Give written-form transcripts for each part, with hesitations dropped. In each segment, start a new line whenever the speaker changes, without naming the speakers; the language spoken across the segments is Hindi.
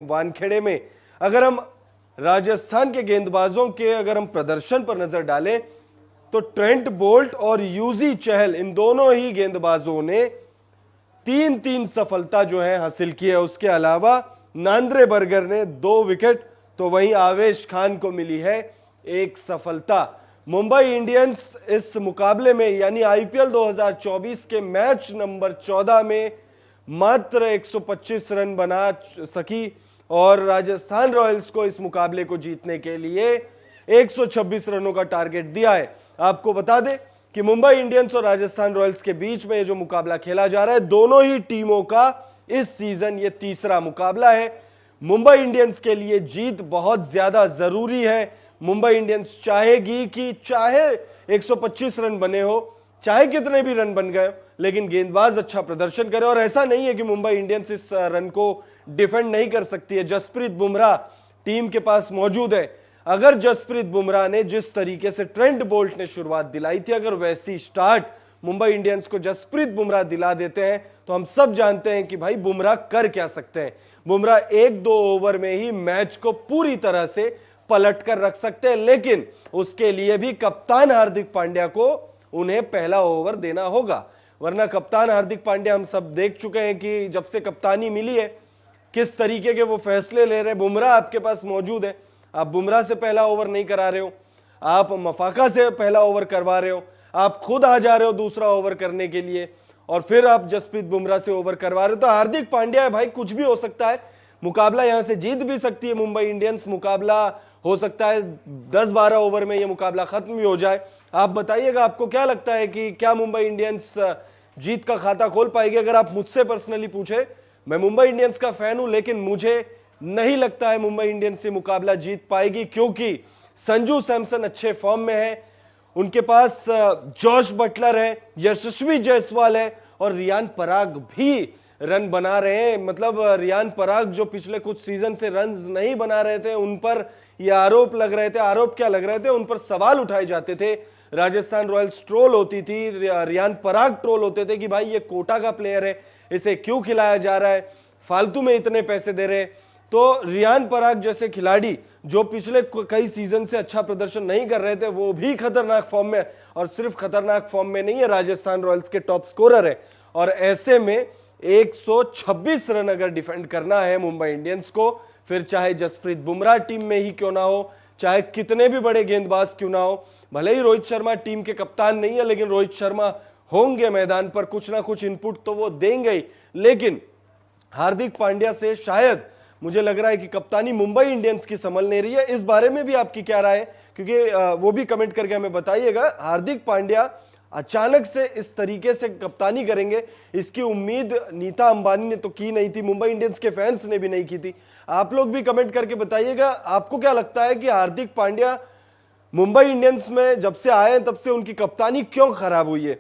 वानखेड़े में अगर हम राजस्थान के गेंदबाजों के अगर हम प्रदर्शन पर नजर डालें तो ट्रेंट बोल्ट और यूजी चहल इन दोनों ही गेंदबाजों ने तीन तीन सफलता जो है हासिल की है। उसके अलावा नांद्रे बर्गर ने 2 विकेट, तो वहीं आवेश खान को मिली है 1 सफलता। मुंबई इंडियंस इस मुकाबले में यानी आईपीएल 2024 के मैच नंबर 14 में मात्र 125 रन बना सकी और राजस्थान रॉयल्स को इस मुकाबले को जीतने के लिए 126 रनों का टारगेट दिया है। आपको बता दें कि मुंबई इंडियंस और राजस्थान रॉयल्स के बीच में ये जो मुकाबला खेला जा रहा है, दोनों ही टीमों का इस सीजन ये तीसरा मुकाबला है। मुंबई इंडियंस के लिए जीत बहुत ज्यादा जरूरी है। मुंबई इंडियंस चाहेगी कि चाहे 125 रन बने हो, चाहे कितने भी रन बन गए, लेकिन गेंदबाज अच्छा प्रदर्शन करे। और ऐसा नहीं है कि मुंबई इंडियंस इस रन को डिफेंड नहीं कर सकती है। जसप्रीत बुमराह टीम के पास मौजूद है। अगर जसप्रीत बुमराह ने जिस तरीके से ट्रेंट बोल्ट ने शुरुआत दिलाई थी, अगर वैसी स्टार्ट मुंबई इंडियंस को जसप्रीत बुमराह दिला देते हैं तो हम सब जानते हैं कि भाई बुमराह कर क्या सकते हैं। बुमराह 1-2 ओवर में ही मैच को पूरी तरह से पलट कर रख सकते हैं, लेकिन उसके लिए भी कप्तान हार्दिक पांड्या को उन्हें पहला ओवर देना होगा। वरना कप्तान हार्दिक पांड्या हम सब देख चुके हैं कि जब से कप्तानी मिली है किस तरीके के वो फैसले ले रहे हैं। बुमराह आपके पास मौजूद है, आप बुमराह से पहला ओवर नहीं करा रहे हो, आप मफाका से पहला ओवर करवा रहे हो, आप खुद आ जा रहे हो दूसरा ओवर करने के लिए और फिर आप जसप्रीत बुमराह से ओवर करवा रहे हो। तो हार्दिक पांड्या है भाई, कुछ भी हो सकता है। मुकाबला यहां से जीत भी सकती है मुंबई इंडियंस, मुकाबला हो सकता है 10-12 ओवर में ये मुकाबला खत्म भी हो जाए। आप बताइएगा आपको क्या लगता है कि क्या मुंबई इंडियंस जीत का खाता खोल पाएगी? अगर आप मुझसे पर्सनली पूछे, मैं मुंबई इंडियंस का फैन हूं, लेकिन मुझे नहीं लगता है मुंबई इंडियंस से मुकाबला जीत पाएगी, क्योंकि संजू सैमसन अच्छे फॉर्म में है, उनके पास जॉश बटलर है, यशस्वी जायसवाल है और रियान पराग भी रन बना रहे हैं। मतलब रियान पराग जो पिछले कुछ सीजन से रन नहीं बना रहे थे, उन पर ये आरोप लग रहे थे, आरोप क्या लग रहे थे, उन पर सवाल उठाए जाते थे। राजस्थान रॉयल्स ट्रोल होती थी, रियान पराग ट्रोल होते थे कि भाई ये कोटा का प्लेयर है, इसे क्यों खिलाया जा रहा है, फालतू में इतने पैसे दे रहे। तो रियान पराग जैसे खिलाड़ी जो पिछले कई सीजन से अच्छा प्रदर्शन नहीं कर रहे थे, वो भी खतरनाक फॉर्म में, और सिर्फ खतरनाक फॉर्म में नहीं है, राजस्थान रॉयल्स के टॉप स्कोरर है। और ऐसे में 126 रन अगर डिफेंड करना है मुंबई इंडियंस को, फिर चाहे जसप्रीत बुमराह टीम में ही क्यों ना हो, चाहे कितने भी बड़े गेंदबाज क्यों ना हो, भले ही रोहित शर्मा टीम के कप्तान नहीं है, लेकिन रोहित शर्मा होंगे मैदान पर, कुछ ना कुछ इनपुट तो वो देंगे ही। लेकिन हार्दिक पांड्या से शायद मुझे लग रहा है कि कप्तानी मुंबई इंडियंस की संभल नहीं रही है। इस बारे में भी आपकी क्या राय है, क्योंकि वो भी कमेंट करके हमें बताइएगा। हार्दिक पांड्या अचानक से इस तरीके से कप्तानी करेंगे, इसकी उम्मीद नीता अंबानी ने तो की नहीं थी, मुंबई इंडियंस के फैंस ने भी नहीं की थी। आप लोग भी कमेंट करके बताइएगा आपको क्या लगता है कि हार्दिक पांड्या मुंबई इंडियंस में जब से आए तब से उनकी कप्तानी क्यों खराब हुई है?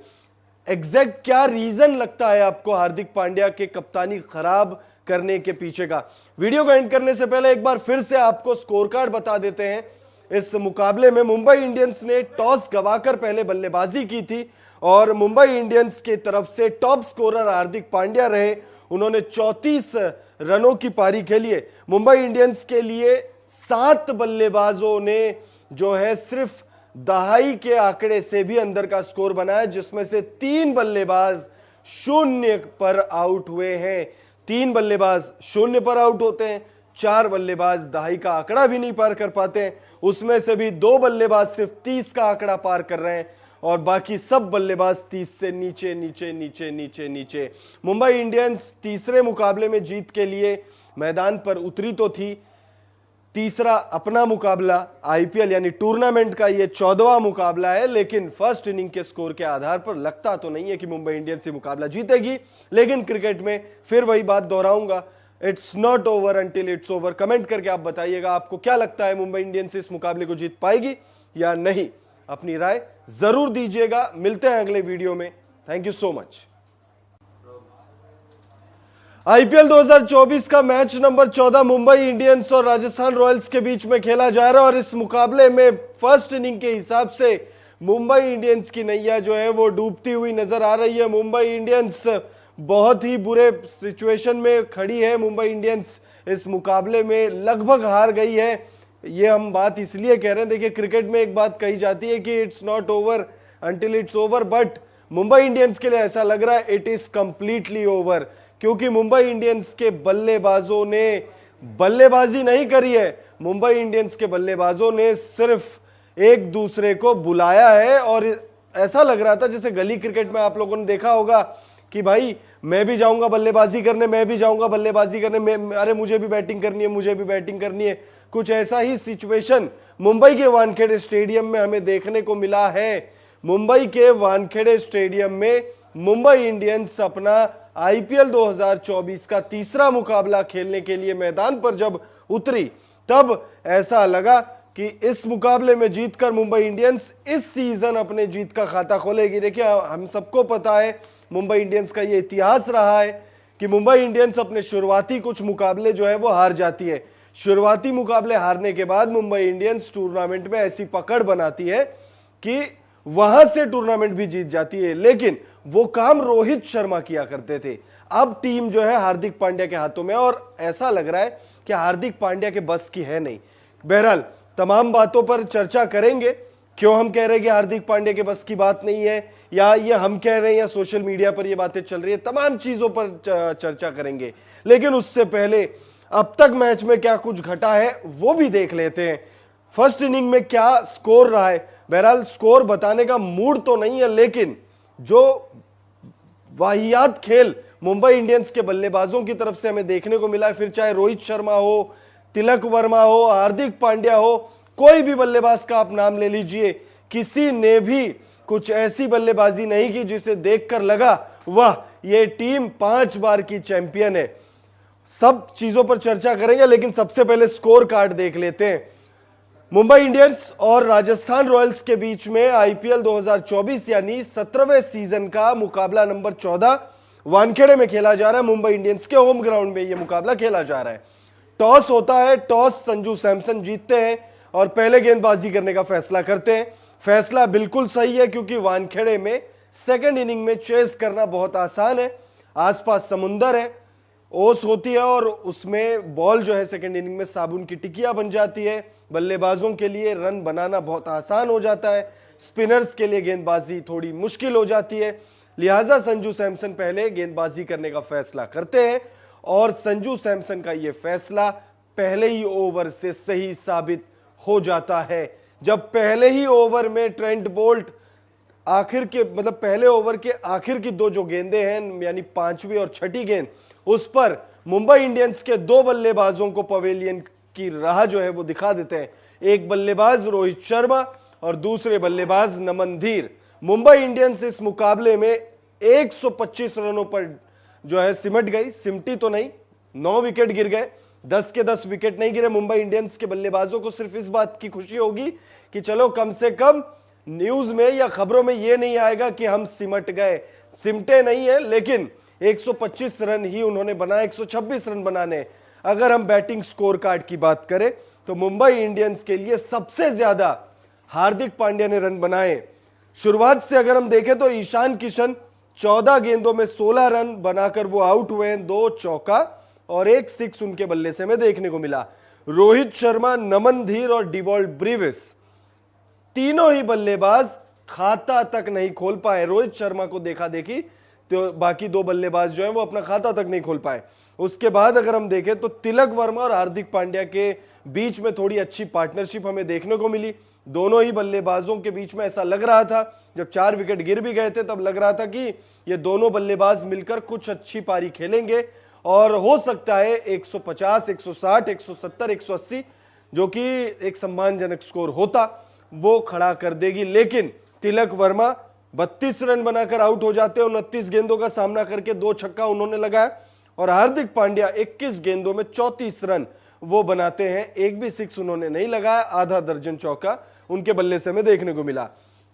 एग्जैक्ट क्या रीजन लगता है आपको हार्दिक पांड्या के कप्तानी खराब करने के पीछे का? वीडियो को एंड करने से पहले एक बार फिर से आपको स्कोर कार्ड बता देते हैं। इस मुकाबले में मुंबई इंडियंस ने टॉस गंवाकर पहले बल्लेबाजी की थी और मुंबई इंडियंस की तरफ से टॉप स्कोरर हार्दिक पांड्या रहे। उन्होंने 34 रनों की पारी खेली है। मुंबई इंडियंस के लिए 7 बल्लेबाजों ने जो है सिर्फ दहाई के आंकड़े से भी अंदर का स्कोर बनाया, जिसमें से 3 बल्लेबाज 0 पर आउट हुए हैं। 3 बल्लेबाज 0 पर आउट होते हैं, 4 बल्लेबाज दहाई का आंकड़ा भी नहीं पार कर पाते हैं, उसमें से भी 2 बल्लेबाज सिर्फ 30 का आंकड़ा पार कर रहे हैं और बाकी सब बल्लेबाज 30 से नीचे नीचे नीचे नीचे नीचे। मुंबई इंडियंस तीसरे मुकाबले में जीत के लिए मैदान पर उतरी तो थी। तीसरा अपना मुकाबला आईपीएल यानी टूर्नामेंट का ये 14वां मुकाबला है, लेकिन फर्स्ट इनिंग के स्कोर के आधार पर लगता तो नहीं है कि मुंबई इंडियंस ये मुकाबला जीतेगी। लेकिन क्रिकेट में फिर वही बात दोहराऊंगा, it's not over until it's over. Comment करके आप बताइएगा आपको क्या लगता है मुंबई इंडियंस इस मुकाबले को जीत पाएगी या नहीं, अपनी राय जरूर दीजिएगा। मिलते हैं अगले वीडियो में, thank you so much. IPL 2024 का मैच नंबर 14 मुंबई इंडियंस और राजस्थान रॉयल्स के बीच में खेला जा रहा है और इस मुकाबले में फर्स्ट इनिंग के हिसाब से मुंबई इंडियंस की नैया जो है वो डूबती हुई नजर आ रही है। मुंबई इंडियंस बहुत ही बुरे सिचुएशन में खड़ी है। मुंबई इंडियंस इस मुकाबले में लगभग हार गई है। ये हम बात इसलिए कह रहे हैं, देखिए क्रिकेट में एक बात कही जाती है कि it's not over until it's over, but Mumbai Indians के लिए ऐसा लग रहा है इट इज कंप्लीटली ओवर, क्योंकि मुंबई इंडियंस के बल्लेबाजों ने बल्लेबाजी नहीं करी है। मुंबई इंडियंस के बल्लेबाजों ने सिर्फ एक दूसरे को बुलाया है, और ऐसा लग रहा था जैसे गली क्रिकेट में आप लोगों ने देखा होगा कि भाई मैं भी जाऊंगा बल्लेबाजी करने, मैं भी जाऊंगा बल्लेबाजी करने, अरे मुझे भी बैटिंग करनी है, मुझे भी बैटिंग करनी है। कुछ ऐसा ही सिचुएशन मुंबई के वानखेड़े स्टेडियम में हमें देखने को मिला है। मुंबई के वानखेड़े स्टेडियम में मुंबई इंडियंस अपना आईपीएल 2024 का तीसरा मुकाबला खेलने के लिए मैदान पर जब उतरी, तब ऐसा लगा कि इस मुकाबले में जीतकर मुंबई इंडियंस इस सीजन अपने जीत का खाता खोलेगी। देखिए हम सबको पता है मुंबई इंडियंस का ये इतिहास रहा है कि मुंबई इंडियंस अपने शुरुआती कुछ मुकाबले जो है वो हार जाती है। शुरुआती मुकाबले हारने के बाद मुंबई इंडियंस टूर्नामेंट में ऐसी पकड़ बनाती है कि वहां से टूर्नामेंट भी जीत जाती है। लेकिन वो काम रोहित शर्मा किया करते थे, अब टीम जो है हार्दिक पांड्या के हाथों में, और ऐसा लग रहा है कि हार्दिक पांड्या के बस की है नहीं। बहरहाल तमाम बातों पर चर्चा करेंगे, क्यों हम कह रहे हैं कि हार्दिक पांड्या के बस की बात नहीं है, या ये हम कह रहे हैं या सोशल मीडिया पर ये बातें चल रही है, तमाम चीजों पर चर्चा करेंगे। लेकिन उससे पहले अब तक मैच में क्या कुछ घटा है वो भी देख लेते हैं। फर्स्ट इनिंग में क्या स्कोर रहा है। बहरहाल स्कोर बताने का मूड तो नहीं है, लेकिन जो वाहियात खेल मुंबई इंडियंस के बल्लेबाजों की तरफ से हमें देखने को मिला है, फिर चाहे रोहित शर्मा हो, तिलक वर्मा हो, हार्दिक पांड्या हो, कोई भी बल्लेबाज का आप नाम ले लीजिए, किसी ने भी कुछ ऐसी बल्लेबाजी नहीं की जिसे देखकर लगा वाह ये टीम 5 बार की चैंपियन है। सब चीजों पर चर्चा करेंगे, लेकिन सबसे पहले स्कोर कार्ड देख लेते हैं। मुंबई इंडियंस और राजस्थान रॉयल्स के बीच में आईपीएल 2024 यानी 17वें सीजन का मुकाबला नंबर 14 वानखेड़े में खेला जा रहा है। मुंबई इंडियंस के होम ग्राउंड में यह मुकाबला खेला जा रहा है। टॉस होता है, टॉस संजू सैमसन जीतते हैं और पहले गेंदबाजी करने का फैसला करते हैं। फैसला बिल्कुल सही है, क्योंकि वानखेड़े में सेकंड इनिंग में चेस करना बहुत आसान है। आसपास समुंदर है, ओस होती है, और उसमें बॉल जो है सेकंड इनिंग में साबुन की टिकिया बन जाती है। बल्लेबाजों के लिए रन बनाना बहुत आसान हो जाता है, स्पिनर्स के लिए गेंदबाजी थोड़ी मुश्किल हो जाती है। लिहाजा संजू सैमसन पहले गेंदबाजी करने का फैसला करते हैं, और संजू सैमसन का यह फैसला पहले ही ओवर से सही साबित हो जाता है। जब पहले ही ओवर में ट्रेंट बोल्ट आखिर के पहले ओवर के आखिर की दो जो गेंदें हैं, यानी 5वीं और 6ठी गेंद, उस पर मुंबई इंडियंस के 2 बल्लेबाजों को पवेलियन की राह जो है वो दिखा देते हैं। एक बल्लेबाज रोहित शर्मा और दूसरे बल्लेबाज नमन धीर। मुंबई इंडियंस इस मुकाबले में 125 रनों पर जो है सिमट गई, सिमटी तो नहीं, 9 विकेट गिर गए, 10 के 10 विकेट नहीं गिरे। मुंबई इंडियंस के बल्लेबाजों को सिर्फ इस बात की खुशी होगी कि चलो कम से कम न्यूज में या खबरों में यह नहीं आएगा कि हम सिमट गए। सिमटे नहीं है, लेकिन 125 रन ही उन्होंने बनाए, 126 रन बनाने। अगर हम बैटिंग स्कोर कार्ड की बात करें तो मुंबई इंडियंस के लिए सबसे ज्यादा हार्दिक पांड्या ने रन बनाए। शुरुआत से अगर हम देखें तो ईशान किशन 14 गेंदों में 16 रन बनाकर वो आउट हुए, 2 चौका और 1 सिक्स उनके बल्ले से हमें देखने को मिला। रोहित शर्मा, नमन धीर और डिवॉल्ट ब्रीविस तीनों ही बल्लेबाज खाता तक नहीं खोल पाए। रोहित शर्मा को देखा देखी तो बाकी 2 बल्लेबाज जो हैं वो अपना खाता तक नहीं खोल पाए। उसके बाद अगर हम देखें तो तिलक वर्मा और हार्दिक पांड्या के बीच में थोड़ी अच्छी पार्टनरशिप हमें देखने को मिली। दोनों ही बल्लेबाजों के बीच में ऐसा लग रहा था, जब 4 विकेट गिर भी गए थे तब लग रहा था कि ये दोनों बल्लेबाज मिलकर कुछ अच्छी पारी खेलेंगे और हो सकता है 150, 160, 170, 180 जो कि एक सम्मानजनक स्कोर होता वो खड़ा कर देगी। लेकिन तिलक वर्मा 32 रन बनाकर आउट हो जाते हैं, 29 गेंदों का सामना करके 2 छक्का उन्होंने लगाया, और हार्दिक पांड्या 21 गेंदों में 34 रन वो बनाते हैं। एक भी सिक्स उन्होंने नहीं लगाया, आधा दर्जन चौका उनके बल्ले से हमें देखने को मिला।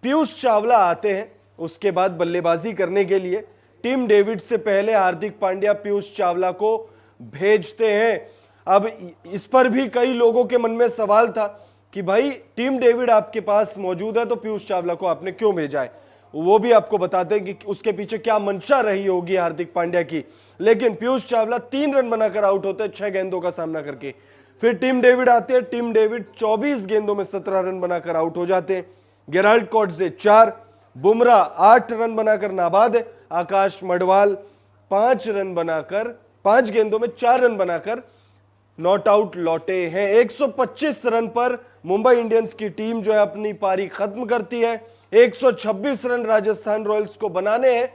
पीयूष चावला आते हैं उसके बाद बल्लेबाजी करने के लिए। टीम डेविड से पहले हार्दिक पांड्या पीयूष चावला को भेजते हैं। अब इस पर भी कई लोगों के मन में सवाल था कि भाई टीम डेविड आपके पास मौजूद है तो पीयूष चावला को आपने क्यों भेजा है। वो भी आपको बताते हैं कि उसके पीछे क्या मंशा रही होगी हार्दिक पांड्या की। लेकिन पीयूष चावला 3 रन बनाकर आउट होते हैं 6 गेंदों का सामना करके। फिर टिम डेविड आते हैं, टिम डेविड 24 गेंदों में 17 रन बनाकर आउट हो जाते हैं। गेराल्ड कॉट्जे 4, बुमराह 8 रन बनाकर नाबाद है। आकाश मडवाल 5 गेंदों में 4 रन बनाकर नॉट आउट लौटे हैं। 125 रन पर मुंबई इंडियंस की टीम जो है अपनी पारी खत्म करती है। 126 रन राजस्थान रॉयल्स को बनाने हैं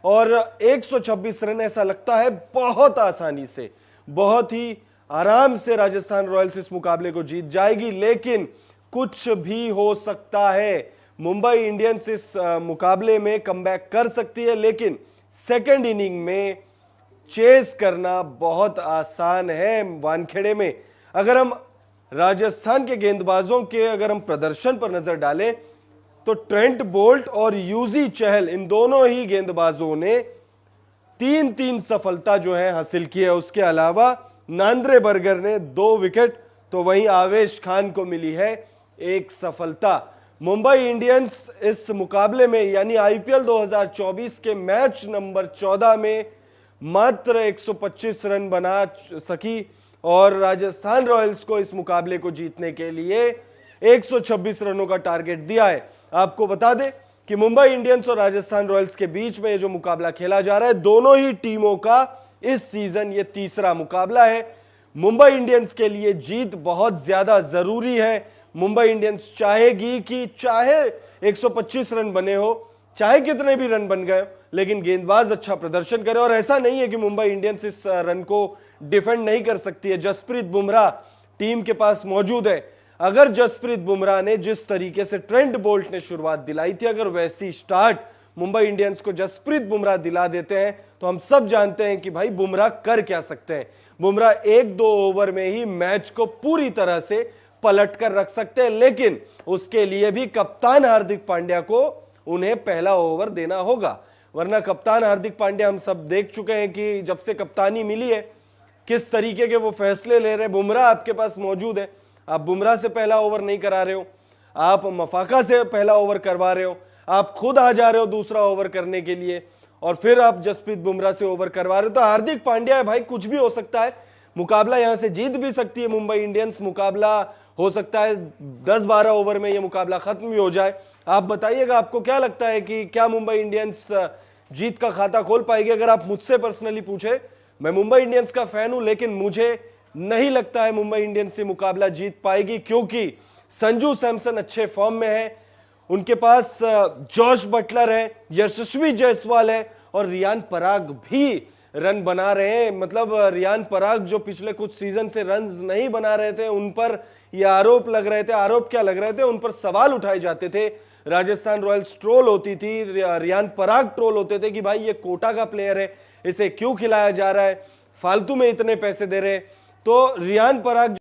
और 126 रन ऐसा लगता है बहुत आसानी से, बहुत ही आराम से राजस्थान रॉयल्स इस मुकाबले को जीत जाएगी। लेकिन कुछ भी हो सकता है, मुंबई इंडियंस इस मुकाबले में कमबैक कर सकती है, लेकिन सेकेंड इनिंग में चेस करना बहुत आसान है वानखेड़े में। अगर हम राजस्थान के गेंदबाजों के अगर हम प्रदर्शन पर नजर डालें तो ट्रेंट बोल्ट और यूजी चहल इन दोनों ही गेंदबाजों ने 3-3 सफलता जो है हासिल की है। उसके अलावा नांद्रे बर्गर ने 2 विकेट, तो वहीं आवेश खान को मिली है 1 सफलता। मुंबई इंडियंस इस मुकाबले में यानी आईपीएल 2024 के मैच नंबर 14 में मात्र 125 रन बना सकी और राजस्थान रॉयल्स को इस मुकाबले को जीतने के लिए 126 रनों का टारगेट दिया है। आपको बता दें कि मुंबई इंडियंस और राजस्थान रॉयल्स के बीच में ये जो मुकाबला खेला जा रहा है, दोनों ही टीमों का इस सीजन ये तीसरा मुकाबला है। मुंबई इंडियंस के लिए जीत बहुत ज्यादा जरूरी है। मुंबई इंडियंस चाहेगी कि चाहे 125 रन बने हो, चाहे कितने भी रन बन गए, लेकिन गेंदबाज अच्छा प्रदर्शन करे। और ऐसा नहीं है कि मुंबई इंडियंस इस रन को डिफेंड नहीं कर सकती है। जसप्रीत बुमराह टीम के पास मौजूद है। अगर जसप्रीत बुमराह ने जिस तरीके से ट्रेंट बोल्ट ने शुरुआत दिलाई थी, अगर वैसी स्टार्ट मुंबई इंडियंस को जसप्रीत बुमराह दिला देते हैं तो हम सब जानते हैं कि भाई बुमराह कर क्या सकते हैं। बुमराह 1-2 ओवर में ही मैच को पूरी तरह से पलट कर रख सकते हैं, लेकिन उसके लिए भी कप्तान हार्दिक पांड्या को उन्हें पहला ओवर देना होगा। वरना कप्तान हार्दिक पांड्या हम सब देख चुके हैं कि जब से कप्तानी मिली है किस तरीके के वो फैसले ले रहे हैं। बुमराह आपके पास मौजूद है, आप बुमराह से पहला ओवर नहीं करा रहे हो, आप मफाका से पहला ओवर करवा रहे हो, आप खुद आ जा रहे हो दूसरा ओवर करने के लिए और फिर आप जसप्रीत बुमराह से ओवर करवा रहे हो। तो हार्दिक पांड्या है भाई, कुछ भी हो सकता है। मुकाबला यहां से जीत भी सकती है मुंबई इंडियंस, मुकाबला हो सकता है 10-12 ओवर में यह मुकाबला खत्म भी हो जाए। आप बताइएगा आपको क्या लगता है कि क्या मुंबई इंडियंस जीत का खाता खोल पाएगी? अगर आप मुझसे पर्सनली पूछे, मैं मुंबई इंडियंस का फैन हूं, लेकिन मुझे नहीं लगता है मुंबई इंडियंस से मुकाबला जीत पाएगी, क्योंकि संजू सैमसन अच्छे फॉर्म में है, उनके पास जॉश बटलर है, यशस्वी जायसवाल है और रियान पराग भी रन बना रहे हैं। मतलब रियान पराग जो पिछले कुछ सीजन से रन नहीं बना रहे थे, उन पर ये आरोप लग रहे थे, आरोप क्या लग रहे थे, उन पर सवाल उठाए जाते थे। राजस्थान रॉयल्स ट्रोल होती थी, रियान पराग ट्रोल होते थे कि भाई ये कोटा का प्लेयर है, इसे क्यों खिलाया जा रहा है, फालतू में इतने पैसे दे रहे। तो रियान पराग